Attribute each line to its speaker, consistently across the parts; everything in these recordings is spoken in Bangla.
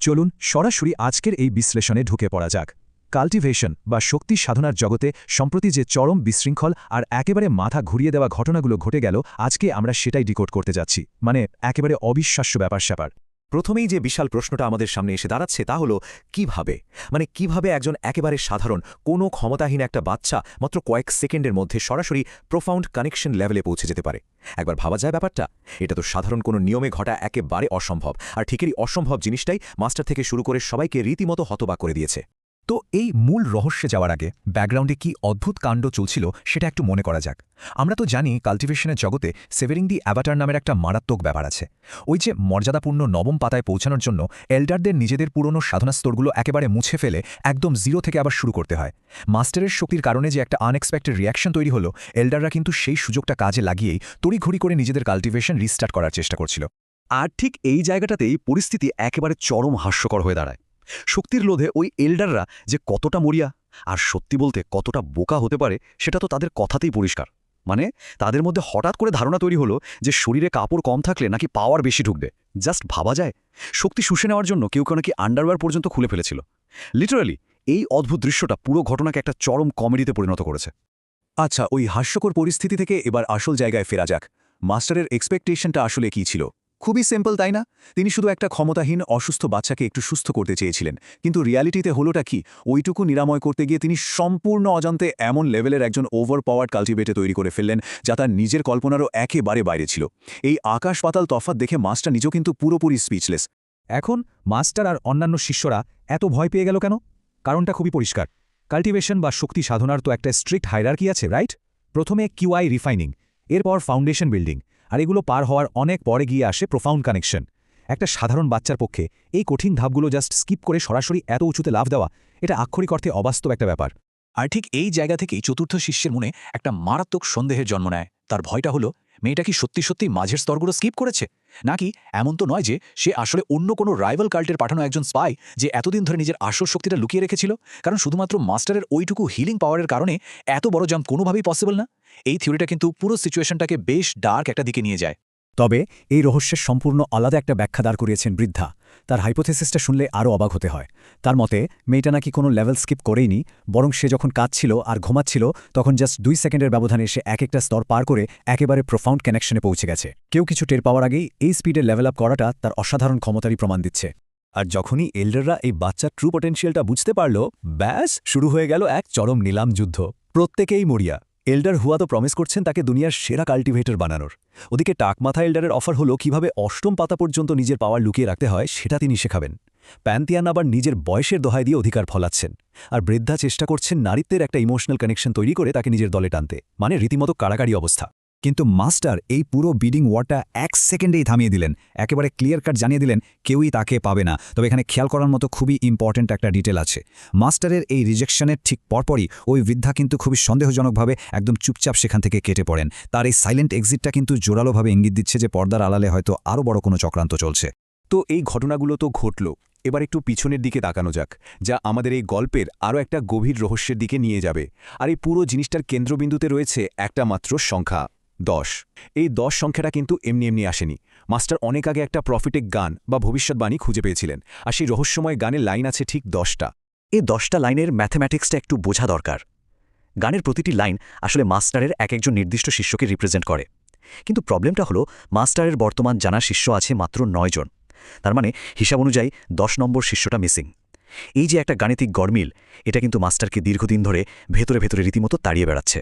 Speaker 1: চলুন সরাসরি আজকের এই বিশ্লেষণে ঢুকে পড়া যাক। কাল্টিভেশন বা শক্তি সাধনার জগতে সম্প্রতি যে চরম বিশৃঙ্খল আর একেবারে মাথা ঘুরিয়ে দেওয়া ঘটনাগুলো ঘটে গেল, আজকে আমরা সেটাই ডিকোড করতে যাচ্ছি। মানে একেবারে অবিশ্বাস্য ব্যাপার-স্যাপার।
Speaker 2: প্রথমেই যে বিশাল প্রশ্নটা আমাদের সামনে এসে দাঁড়াচ্ছে তা হলো কিভাবে একজন একেবারে সাধারণ কোনো ক্ষমতাহীন একটা বাচ্চা মাত্র কয়েক সেকেন্ডের মধ্যে সরাসরি প্রোফাউন্ড কানেকশন লেভেলে পৌঁছে যেতে পারে। একবার ভাবা যায় ব্যাপারটা, এটা তো সাধারণ কোনো নিয়মে ঘটা একেবারে অসম্ভব, আর ঠিকই অসম্ভব জিনিসটাই মাস্টার থেকে শুরু করে সবাইকে রীতিমতো হতবাক করে দিয়েছে।
Speaker 3: তো এই মূল রহস্যে যাওয়ার আগে ব্যাকগ্রাউন্ডে কি অদ্ভুত কাণ্ড চলছিল সেটা একটু মনে করা যাক। আমরা তো জানি কাল্টিভেশনের জগতে সেভারিং দি অ্যাভাটার নামের একটা মারাত্মক ব্যাপার আছে। ওই যে মর্যাদাপূর্ণ নবম পাতায় পৌঁছানোর জন্য এল্ডারদের নিজেদের পুরনো সাধনা স্তরগুলো একেবারে মুছে ফেলে একদম জিরো থেকে আবার শুরু করতে হয়। মাস্টারের শক্তির কারণে যে একটা আনএক্সপেক্টেড রিয়াকশন তৈরি হলো, এল্ডাররা কিন্তু সেই সুযোগটা কাজে লাগিয়েই তড়িঘড়ি করে নিজেদের কাল্টিভেশন রিস্টার্ট করার চেষ্টা করছিল।
Speaker 4: আর ঠিক এই জায়গাটাতেই পরিস্থিতি একেবারে চরম হাস্যকর হয়ে দাঁড়ায়। শক্তির লোধে ওই এল্ডাররা যে কতটা মরিয়া আর সত্যি বলতে কতটা বোকা হতে পারে সেটা তো তাদের কথাতেই পরিষ্কার। মানে তাদের মধ্যে হঠাৎ করে ধারণা তৈরি হলো যে শরীরে কাপড় কম থাকলে নাকি পাওয়ার বেশি ঢুকবে। জাস্ট ভাবা যায়, শক্তি শুষে নেওয়ার জন্য কেউ নাকি আন্ডারওয়্যার পর্যন্ত খুলে ফেলেছিল। লিটারালি এই অদ্ভুত দৃশ্যটা পুরো ঘটনাকে একটা চরম কমেডিতে পরিণত করেছে।
Speaker 3: আচ্ছা, ওই হাস্যকর পরিস্থিতি থেকে এবার আসল জায়গায় ফেরা যাক। মাস্টারের এক্সপেকটেশনটা আসলে কী ছিল? খুবই সিম্পল, তাই না? তিনি শুধু একটা ক্ষমতাহীন অসুস্থ বাচ্চাকে একটু সুস্থ করতে চেয়েছিলেন, কিন্তু রিয়ালিটিতে হলোটা কি? ওইটুকু নিরাময় করতে গিয়ে তিনি সম্পূর্ণ অজান্তে এমন লেভেলের একজন ওভার পাওয়ার কাল্টিভেটে তৈরি করে ফেললেন যা তার নিজের কল্পনারও একেবারে বাইরে ছিল। এই আকাশ পাতাল তফাৎ দেখে মাস্টার নিজেও কিন্তু পুরোপুরি স্পিচলেস।
Speaker 1: এখন মাস্টার আর অন্যান্য শিষ্যরা এত ভয় পেয়ে গেল কেন? কারণটা খুবই পরিষ্কার। কাল্টিভেশন বা শক্তি সাধনার তো একটা স্ট্রিক্ট হায়ারার্কি আছে, রাইট? প্রথমে কিউআই রিফাইনিং, এরপর ফাউন্ডেশন বিল্ডিং, আর এগুলো পার হওয়ার অনেক পরে গিয়ে আসে প্রোফাউন্ড কানেকশন। একটা সাধারণ বাচ্চার পক্ষে এই কঠিন ধাপগুলো জাস্ট স্কিপ করে সরাসরি এত উঁচুতে লাফ দেওয়া, এটা আক্ষরিক অর্থে অবাস্তব একটা ব্যাপার।
Speaker 5: আর ঠিক এই জায়গা থেকেই চতুর্থ শিষ্যের মনে একটা মারাত্মক সন্দেহের জন্ম নেয়। তার ভয়টা হলো, মেয়েটা কি সত্যি সত্যি মাঝের স্তরগুলো স্কিপ করেছে, নাকি এমন তো নয় যে সে আসলে অন্য কোনো রাইভাল কাল্টের পাঠানো একজন স্পাই যে এতদিন ধরে নিজের আসল শক্তিটা লুকিয়ে রেখেছিল। কারণ শুধুমাত্র মাস্টারের ওইটুকু হিলিং পাওয়ারের কারণে এত বড় জাম্প কোনোভাবেই পসিবল না। এই থিওরিটা কিন্তু পুরো সিচুয়েশনটাকে বেশ ডার্ক একটা দিকে নিয়ে যায়।
Speaker 3: তবে এই রহস্যের সম্পূর্ণ আলাদা একটা ব্যাখ্যা দাঁড় করিয়েছেন বৃদ্ধা। তার হাইপোথেসিসটা শুনলে আরও অবাক হতে হয়। তার মতে মেয়েটা নাকি কোনো লেভেল স্কিপ করেইনি, বরং সে যখন কাঁদছিল আর ঘুমাচ্ছিল তখন জাস্ট 2 সেকেন্ডের ব্যবধানে সে একটা স্তর পার করে একেবারে প্রোফাউন্ড কানেকশনে পৌঁছে গেছে। কেউ কিছু টের পাওয়ার আগেই এই স্পিডে লেভেল আপ করাটা তার অসাধারণ ক্ষমতারই প্রমাণ দিচ্ছে। আর যখনই এল্ডাররা এই বাচ্চার ট্রু পটেনশিয়ালটা বুঝতে পারল, ব্যাস শুরু হয়ে গেল এক চরম নিলাম যুদ্ধ। প্রত্যেকেই মরিয়া। এল্ডার হুয়া তো প্রমিস করছেন তাকে দুনিয়ার সেরা কাল্টিভেটর বানানোর। ওদিকে টাকমাথা এল্ডারের অফার হলো কিভাবে অষ্টম পাতা পর্যন্ত নিজের পাওয়ার লুকিয়ে রাখতে হয় সেটা তিনি শেখাবেন। প্যান্থিয়ান আবার নিজের বয়সের দোহাই দিয়ে অধিকার ফলাচ্ছেন। আর বৃদ্ধা চেষ্টা করছেন নারীত্বের একটা ইমোশনাল কানেকশন তৈরি করে তাকে নিজের দলে টানতে। মানে রীতিমতো কাড়াকাড়ি অবস্থা। কিন্তু মাস্টার এই পুরো বিডিং ওয়ারটা 1 সেকেন্ডেই থামিয়ে দিলেন। একেবারে ক্লিয়ার কাট জানিয়ে দিলেন কেউই তাকে পাবে না। তবে এখানে খেয়াল করার মতো খুবই ইম্পর্ট্যান্ট একটা ডিটেল আছে। মাস্টারের এই রিজেকশনের ঠিক পরপরই ওই বৃদ্ধা কিন্তু খুবই সন্দেহজনকভাবে একদম চুপচাপ সেখান থেকে কেটে পড়েন। তার এই সাইলেন্ট এক্সিটটা কিন্তু জোরালোভাবে ইঙ্গিত দিচ্ছে যে পর্দার আড়ালে হয়তো আরও বড় কোনো চক্রান্ত চলছে।
Speaker 2: তো এই ঘটনাগুলো তো ঘটল, এবার একটু পিছনের দিকে তাকানো যাক, যা আমাদের এই গল্পের আরও একটা গভীর রহস্যের দিকে নিয়ে যাবে। আর এই পুরো জিনিসটার কেন্দ্রবিন্দুতে রয়েছে একটা মাত্র সংখ্যা, 10। এই 10 সংখ্যাটা কিন্তু এমনি এমনি আসেনি। মাস্টার অনেক আগে একটা প্রফিটিক গান বা ভবিষ্যৎবাণী খুঁজে পেয়েছিলেন, আর সেই রহস্যময় গানের লাইন আছে ঠিক 10টা।
Speaker 4: এই 10টা লাইনের ম্যাথমেটিক্সটা একটু বোঝা দরকার। গানের প্রতিটি লাইন আসলে মাস্টারের একজন নির্দিষ্ট শিষ্যকে রিপ্রেজেন্ট করে। কিন্তু প্রবলেমটা হলো মাস্টারের বর্তমান জানা শিষ্য আছে মাত্র 9 জন। তার মানে হিসাব অনুযায়ী 10 নম্বর শিষ্যটা মিসিং। এই যে একটা গাণিতিক গরমিল, এটা কিন্তু মাস্টারকে দীর্ঘদিন ধরে ভেতরে ভেতরে রীতিমতো তাড়িয়ে বেড়াচ্ছে।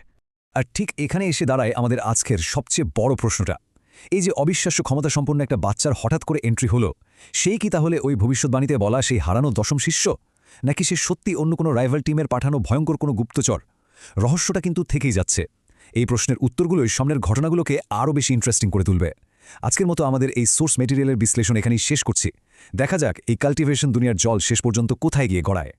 Speaker 3: আর ঠিক এখানে এসে দাঁড়ায় আমাদের আজকের সবচেয়ে বড় প্রশ্নটা। এই যে অবিশ্বাস্য ক্ষমতাসম্পন্ন একটা বাচ্চার হঠাৎ করে এন্ট্রি হলো, সেই কি তাহলে ওই ভবিষ্যৎবাণীতে বলা সেই হারানো 10ম শিষ্য, নাকি সে সত্যি অন্য কোনো রাইভাল টিমের পাঠানো ভয়ঙ্কর কোনো গুপ্তচর? রহস্যটা কিন্তু থেকেই যাচ্ছে। এই প্রশ্নের উত্তরগুলোই সামনের ঘটনাগুলোকে আরও বেশি ইন্টারেস্টিং করে তুলবে। আজকের মতো আমাদের এই সোর্স মেটেরিয়ালের বিশ্লেষণ এখানেই শেষ করছি। দেখা যাক এই কাল্টিভেশন দুনিয়ার জল শেষ পর্যন্ত কোথায় গিয়ে গড়ায়।